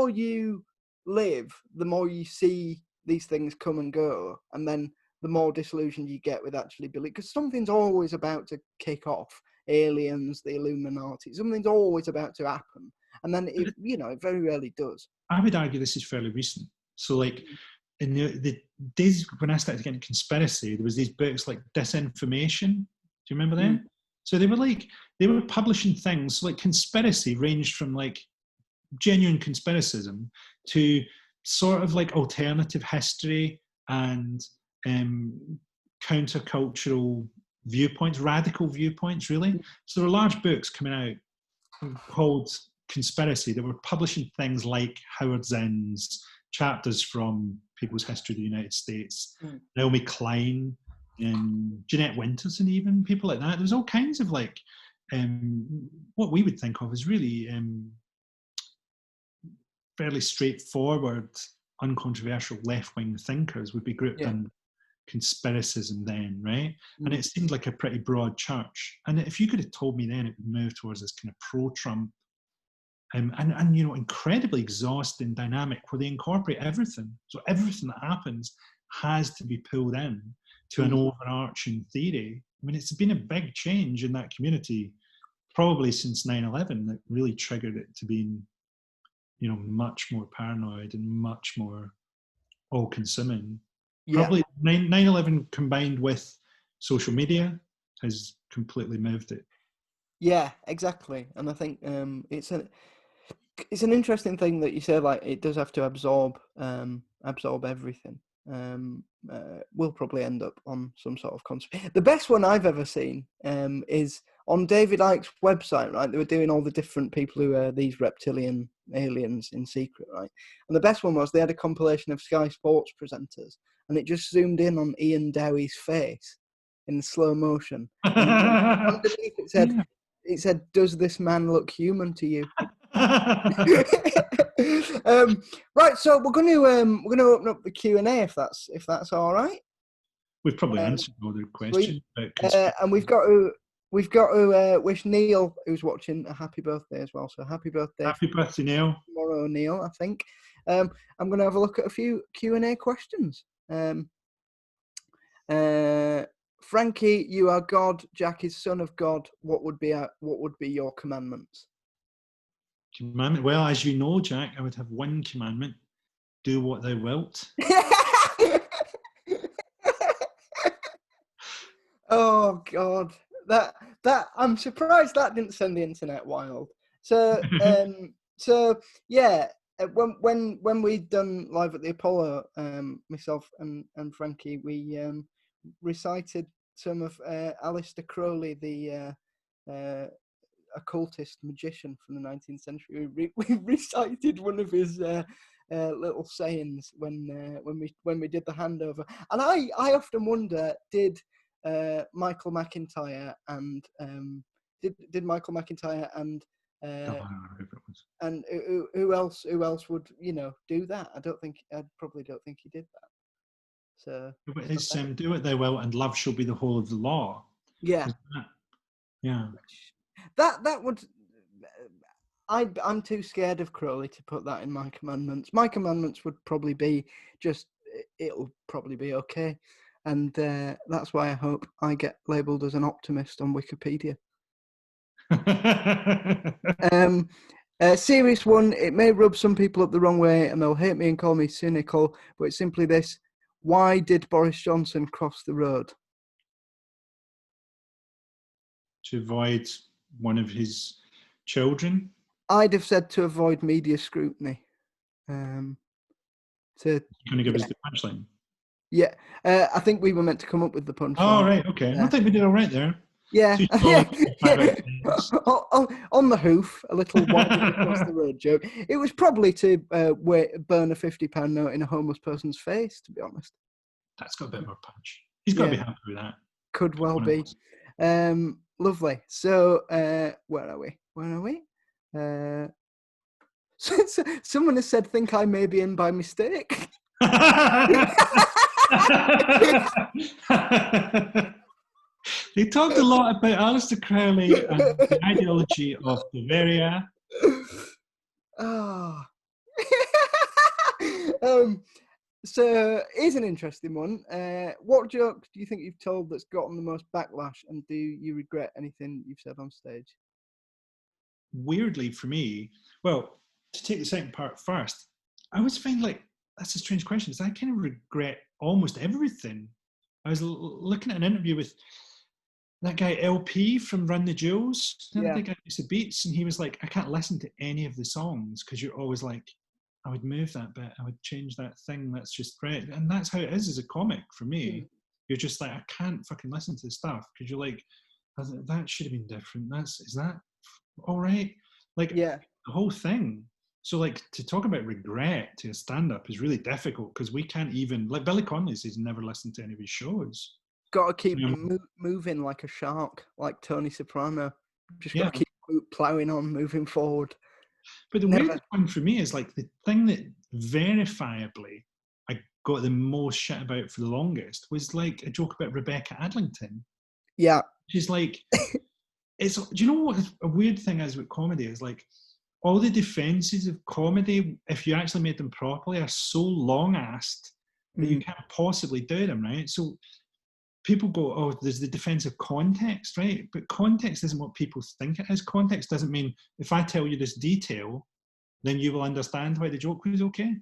you live, the more you see these things come and go, and then the more disillusioned you get with actually believing, because something's always about to kick off. Aliens, the Illuminati, something's always about to happen, and then it very rarely does. I would argue this is fairly recent. So in the days when I started getting conspiracy, there was these books like Disinformation. Do you remember them? So they were publishing things like conspiracy ranged from genuine conspiracism to sort of alternative history and countercultural viewpoints, radical viewpoints, really. So there were large books coming out called Conspiracy that were publishing things like Howard Zinn's chapters from People's History of the United States, Naomi Klein, Jeanette Winterson, even people like that. There's all kinds of what we would think of as really fairly straightforward, uncontroversial left-wing thinkers would be grouped in conspiracism then, right? And it seemed like a pretty broad church. And if you could have told me then it would move towards this kind of pro-Trump and incredibly exhausting dynamic where they incorporate everything. So everything that happens has to be pulled in to an overarching theory. I mean, it's been a big change in that community, probably since 9/11, that really triggered it to being, much more paranoid and much more all-consuming. Probably 9/11 combined with social media has completely moved it. Yeah, exactly. And I think it's an interesting thing that you say, it does have to absorb everything. We'll probably end up on some sort of conspiracy. The best one I've ever seen is on David Icke's website, right? They were doing all the different people who are these reptilian aliens in secret, right? And the best one was they had a compilation of Sky Sports presenters, and it just zoomed in on Ian Dowie's face in slow motion. And underneath it said, "Does this man look human to you?" Right, so we're going to open up the Q&A if that's all right. We've probably answered all the questions. And we've got we've got to wish Neil, who's watching, a happy birthday as well. So happy birthday. Happy birthday, Neil. Tomorrow, Neil, I think. I'm going to have a look at a few Q&A questions. Frankie, you are God. Jack is son of God. What would be your commandments? Commandment? Well, as you know, Jack, I would have one commandment: do what thou wilt. Oh God, that I'm surprised that didn't send the internet wild. So yeah, when we'd done Live at the Apollo, myself and Frankie, we recited some of Aleister Crowley, the occultist magician from the 19th century. We recited one of his little sayings when we did the handover, and I often wonder, did Michael McIntyre and did Michael McIntyre and who else would do that? I probably don't think he did that. So it's do what thou wilt, and love shall be the whole of the law. Yeah. Yeah. That would. I'm too scared of Crowley to put that in my commandments. My commandments would probably be it'll probably be okay, and that's why I hope I get labelled as an optimist on Wikipedia. Serious one. It may rub some people up the wrong way, and they'll hate me and call me cynical, but it's simply this: why did Boris Johnson cross the road? To avoid one of his children? I'd have said to avoid media scrutiny. Going to give us the punchline? Yeah, I think we were meant to come up with the punchline. Oh, right, okay. I think we did all right there. Yeah. On the hoof, a little wider across the road joke. It was probably to burn a £50 note in a homeless person's face, to be honest. That's got a bit more punch. He's got to be happy with that. Could well be. Lovely. So, where are we? Someone has said, think I may be in by mistake. They talked a lot about Aleister Crowley and the ideology of Bavaria. Oh. So here's an interesting one. What joke do you think you've told that's gotten the most backlash, and do you regret anything you've said on stage? Weirdly for me, well, to take the second part first, I always find that's a strange question, because I kind of regret almost everything. I was looking at an interview with that guy LP from Run the Jewels, the guy who used to Beats, and he was like, I can't listen to any of the songs because you're always like, I would move that bit, I would change that thing, that's just great. And that's how it is as a comic for me. You're just like, I can't fucking listen to the stuff because you're like, that should have been different. Is that all right? The whole thing. So to talk about regret to a stand-up is really difficult because we can't even, Billy Connolly says, never listen to any of his shows. Got to keep moving like a shark, like Tony Soprano. Just got to keep ploughing on, moving forward. But the weirdest one for me is the thing that verifiably I got the most shit about for the longest was a joke about Rebecca Adlington. Yeah. She's it's, do you know what a weird thing is with comedy is all the defenses of comedy, if you actually made them properly, are so long-assed that you can't possibly do them, right? So people go, oh, there's the defense of context, right? But context isn't what people think it is. Context doesn't mean if I tell you this detail, then you will understand why the joke was okay.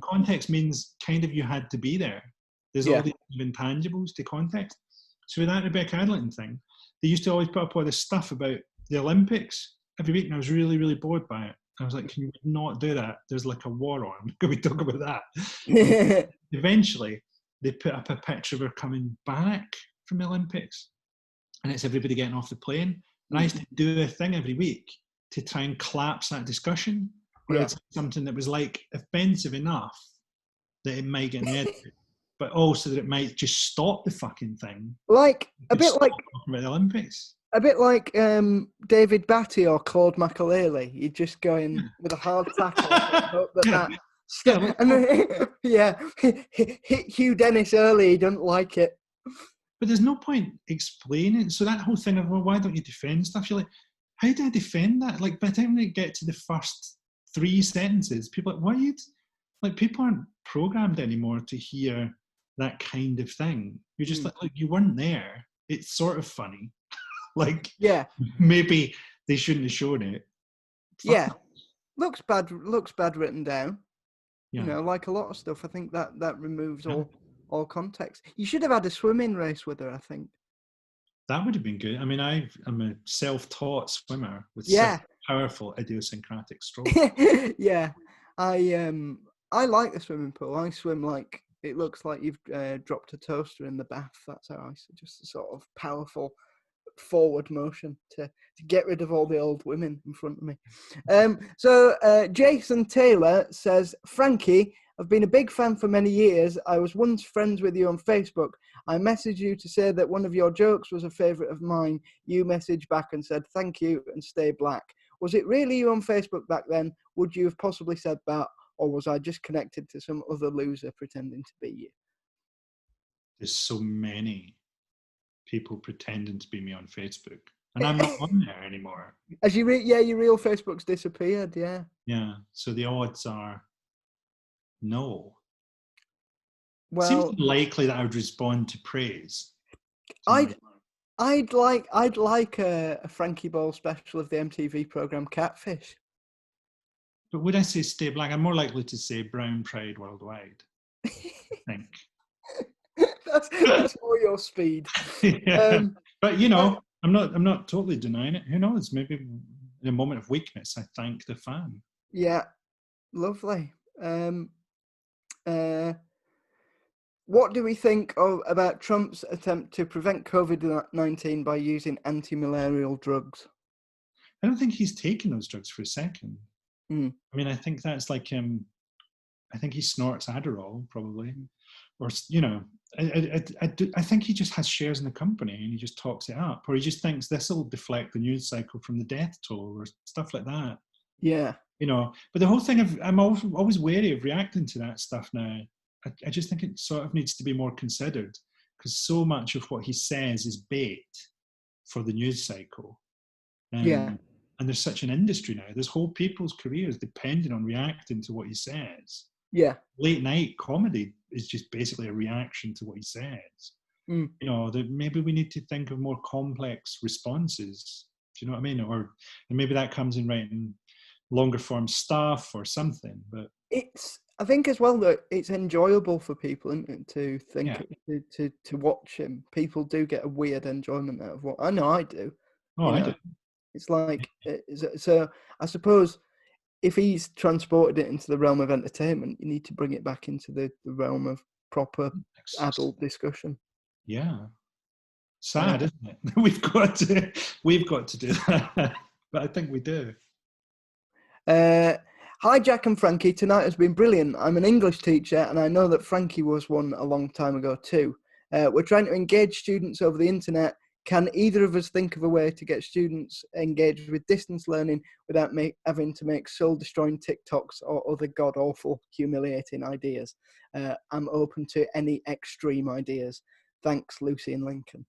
Context means kind of you had to be there. There's all these intangibles to context. So with that Rebecca Adlington thing, they used to always put up all this stuff about the Olympics every week, and I was really, really bored by it. I was like, can you not do that? There's a war on. Can we talk about that? Eventually, they put up a picture of her coming back from the Olympics, and it's everybody getting off the plane. And I used to do a thing every week to try and collapse that discussion, where it's something that was offensive enough that it might get edited, but also that it might just stop the fucking thing. A bit like talking about the Olympics. A bit like David Batty or Claude McAlealy. You just go in with a hard tackle and hope that. And then, Hugh Dennis early, he doesn't like it. But there's no point explaining. So that whole thing of, well, why don't you defend stuff? You're like, how do I defend that? Like, by the time they get to the first 3 sentences, people are like, why are you, like, people aren't programmed anymore to hear that kind of thing. You're just like, you weren't there. It's sort of funny. Like, yeah, maybe they shouldn't have shown it. Yeah, looks bad written down. Yeah. You know, like a lot of stuff. I think that removes all context. You should have had a swimming race with her, I think. That would have been good. I mean, I'm a self-taught swimmer with powerful idiosyncratic strokes. Yeah, I like the swimming pool. I swim like it looks like you've dropped a toaster in the bath. That's how I just a sort of powerful forward motion to get rid of all the old women in front of me. So Jason Taylor says, Frankie, I've been a big fan for many years. I was once friends with you on Facebook. I messaged you to say that one of your jokes was a favourite of mine. You messaged back and said, thank you and stay black. Was it really you on Facebook back then? Would you have possibly said that? Or was I just connected to some other loser pretending to be you? There's so many people pretending to be me on Facebook. And I'm not on there anymore. As your real Facebook's disappeared, yeah. Yeah, so the odds are no. Well, seems likely that I would respond to praise. I'd like a Frankie Boyle special of the MTV program Catfish. But would I say stay black? I'm more likely to say brown pride worldwide, I think. that's more your speed. Yeah. But you know, I'm not totally denying it. Who knows? Maybe in a moment of weakness, I thank the fan. Yeah, lovely. What do we think about Trump's attempt to prevent COVID-19 by using anti-malarial drugs? I don't think he's taken those drugs for a second. I mean, I think that's like I think he snorts Adderall probably, or you know, I think he just has shares in the company and he just talks it up, or he just thinks this will deflect the news cycle from the death toll or stuff like that. Yeah, you know. But the whole thing of I'm always wary of reacting to that stuff now. I just think it sort of needs to be more considered because so much of what he says is bait for the news cycle. Yeah. And there's such an industry now. There's whole people's careers depending on reacting to what he says. Yeah. Late night comedy is just basically a reaction to what he says. You know, that maybe we need to think of more complex responses. Do you know what I mean? And maybe that comes in writing longer form stuff or something. But I think as well that it's enjoyable for people, isn't it, to think to watch him. People do get a weird enjoyment out of what I know I do. Oh, I do. It's like, so I suppose if he's transported it into the realm of entertainment, you need to bring it back into the realm of proper adult discussion. Yeah. Sad, isn't it? We've got to do that. But I think we do. Hi, Jack and Frankie. Tonight has been brilliant. I'm an English teacher, and I know that Frankie was one a long time ago too. We're trying to engage students over the internet. Can either of us think of a way to get students engaged with distance learning without having to make soul-destroying TikToks or other god-awful, humiliating ideas? I'm open to any extreme ideas. Thanks, Lucy in Lincoln.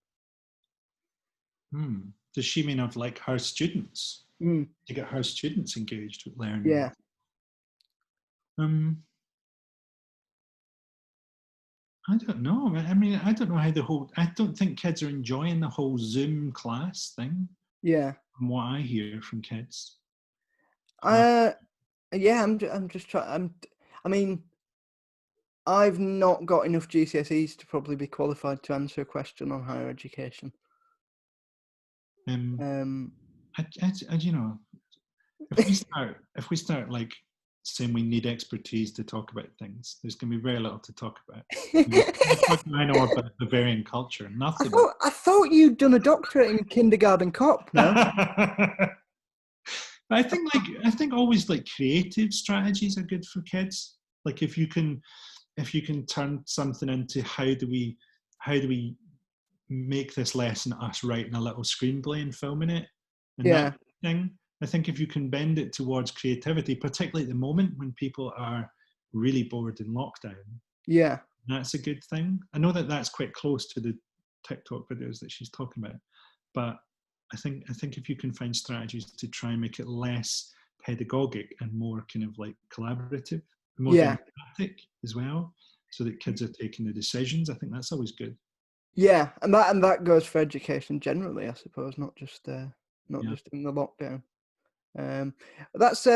Does she mean of like her students? To get her students engaged with learning? Yeah. I don't know. I mean, I don't know how I don't think kids are enjoying the whole Zoom class thing. Yeah. From what I hear from kids. Yeah, I'm just trying. I mean, I've not got enough GCSEs to probably be qualified to answer a question on higher education. You know, if we start like saying we need expertise to talk about things, there's going to be very little to talk about. I know about Bavarian culture. Nothing. I thought you'd done a doctorate in kindergarten cop. No. I think always like creative strategies are good for kids. Like if you can turn something into how do we make this lesson us writing a little screenplay and filming it. And that thing. I think if you can bend it towards creativity, particularly at the moment when people are really bored in lockdown, that's a good thing. I know that that's quite close to the TikTok videos that she's talking about. But I think if you can find strategies to try and make it less pedagogic and more kind of like collaborative, more democratic as well, so that kids are taking the decisions, I think that's always good. Yeah, and that goes for education generally, I suppose, not just just in the lockdown. That's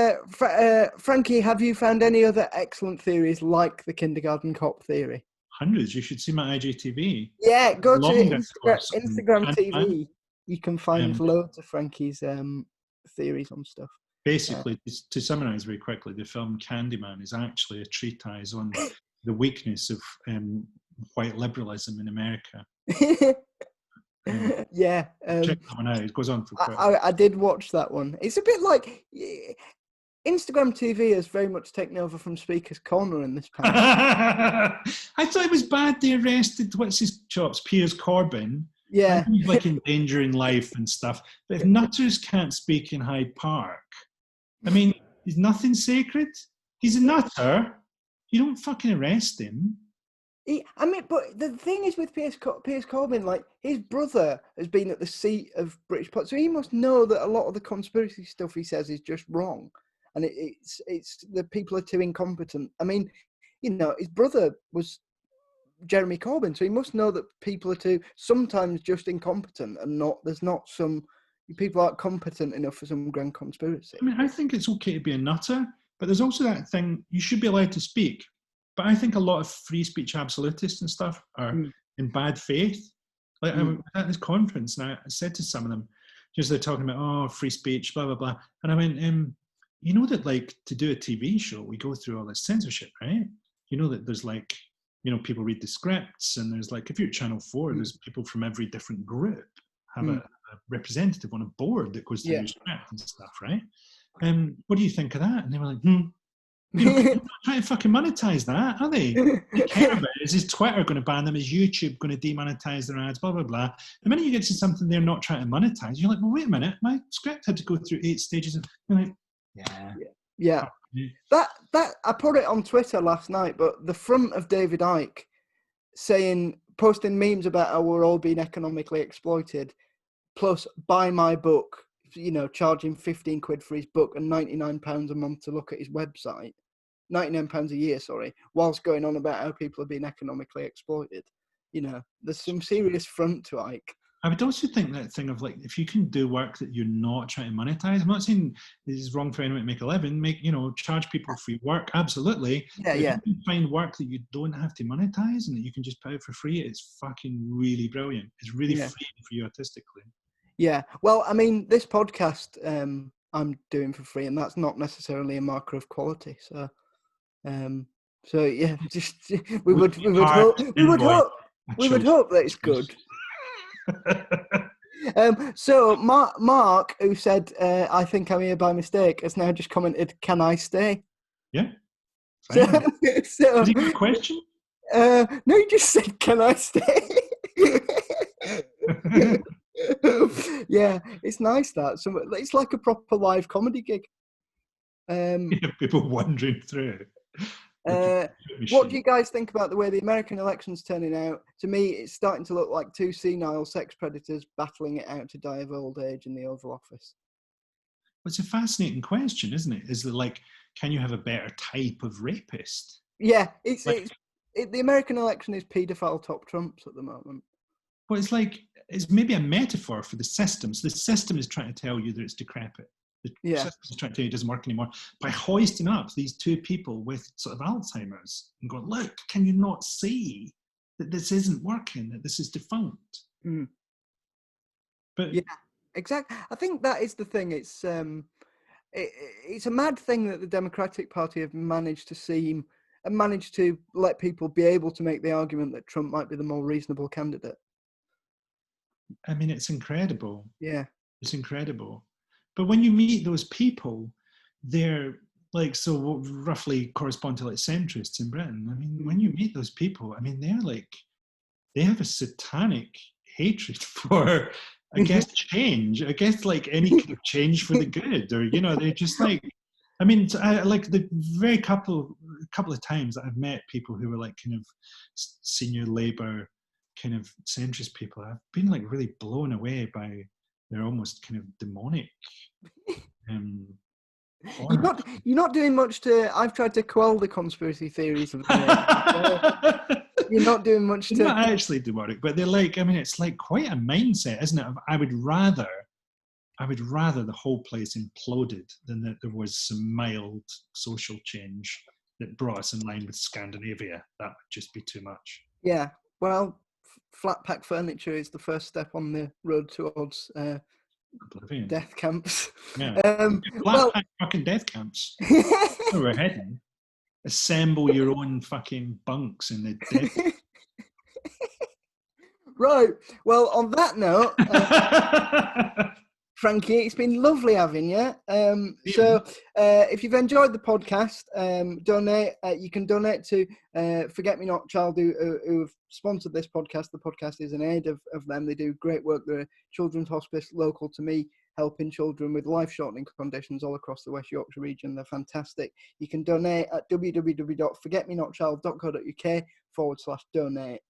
Frankie. Have you found any other excellent theories like the kindergarten cop theory? Hundreds. You should see my IGTV. Yeah, go to Instagram TV. You can find loads of Frankie's theories on stuff. Basically, to summarise very quickly, the film Candyman is actually a treatise on the weakness of white liberalism in America. Check that one out. It goes on for quite. I did watch that one. It's a bit like Instagram TV has very much taken over from Speaker's Corner in this panel. I thought it was bad they arrested what's his chops, Piers Corbyn. Yeah, he's like endangering life and stuff. But if nutters can't speak in Hyde Park, I mean, is nothing sacred? He's a nutter. You don't fucking arrest him. But the thing is with Piers Corbyn, like, his brother has been at the seat of British politics, so he must know that a lot of the conspiracy stuff he says is just wrong, and it's the people are too incompetent. I mean, his brother was Jeremy Corbyn, so he must know that people are too sometimes just incompetent, and there's not some people aren't competent enough for some grand conspiracy. I mean, I think it's okay to be a nutter, but there's also that thing, you should be allowed to speak. But I think a lot of free speech absolutists and stuff are in bad faith. Like I was at this conference and I said to some of them, just they're talking about, free speech, blah, blah, blah. And I went, you know that like to do a TV show, we go through all this censorship, right? You know that there's like, people read the scripts and there's like, if you're at Channel 4, there's people from every different group have a representative on a board that goes through your script and stuff, right? What do you think of that? And they were like, they're not trying to fucking monetize that, are they? What they care about is Twitter going to ban them? Is YouTube going to demonetize their ads? Blah, blah, blah. The minute you get to something they're not trying to monetize, you're like, well, wait a minute, my script had to go through 8 stages. You're like, yeah. That I put it on Twitter last night, but the front of David Icke posting memes about how we're all being economically exploited, plus buy my book, charging 15 quid for his book and £99 a month to look at his website. £99 a year, whilst going on about how people are being economically exploited. There's some serious front to Icke. I would also think that thing of like, if you can do work that you're not trying to monetize, I'm not saying this is wrong for anyone to make a living, charge people free work, absolutely. If you can find work that you don't have to monetize and that you can just put out for free, it's fucking really brilliant. It's really freeing for you artistically. Yeah, well, I mean, this podcast I'm doing for free, and that's not necessarily a marker of quality. So yeah, just we would hope that it's good. So Mark, who said I think I'm here by mistake, has now just commented, "Can I stay?" Yeah. So is he a question? No, he just said, "Can I stay?" Yeah, it's nice that. So it's like a proper live comedy gig. People wandering through. What do you guys think about the way the American election's turning out? To me, it's starting to look like 2 senile sex predators battling it out to die of old age in the Oval Office. Well, it's a fascinating question, isn't it? Is that like, can you have a better type of rapist? Yeah, the American election is paedophile top trumps at the moment. Well, it's maybe a metaphor for the system. So the system is trying to tell you that it's decrepit. The system is trying to tell you it doesn't work anymore by hoisting up these 2 people with sort of Alzheimer's and going, look, can you not see that this isn't working, that this is defunct? But yeah, exactly. I think that is the thing. It's a mad thing that the Democratic Party have managed to let people be able to make the argument that Trump might be the more reasonable candidate. I mean, it's incredible. Yeah. It's incredible. But when you meet those people, they're like, so roughly correspond to like centrists in Britain. I mean, when you meet those people, I mean, they have a satanic hatred for, I guess, change. I guess like any kind of change for the good, or, they're just like, I mean, I like the very couple of times that I've met people who were like kind of senior Labour kind of centrist people, I've been like really blown away by their almost kind of demonic. You're not doing much to. I've tried to quell the conspiracy theories of the You're not doing much to. Not actually demonic, but they're like. I mean, it's like quite a mindset, isn't it? I would rather the whole place imploded than that there was some mild social change that brought us in line with Scandinavia. That would just be too much. Yeah, well, flat pack furniture is the first step on the road towards oblivion. Death camps. Yeah, flat pack fucking death camps. Where we're heading. Assemble your own fucking bunks in the death. Right. Well, on that note. Frankie, it's been lovely having you. So if you've enjoyed the podcast, donate. You can donate to Forget Me Not Child, who have sponsored this podcast. The podcast is in aid of them. They do great work. They're a children's hospice local to me, helping children with life-shortening conditions all across the West Yorkshire region. They're fantastic. You can donate at www.forgetmenotchild.co.uk/donate.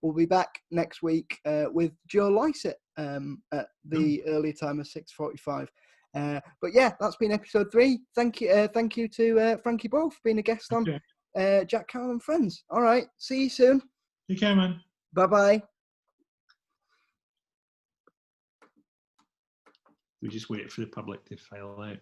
We'll be back next week with Joe Lysett at the early time of 6:45. But yeah, that's been episode 3. Thank you to Frankie Boyle for being a guest on Jack, Carroll and Friends. All right, see you soon. Take care, man. Bye-bye. We just wait for the public to file out.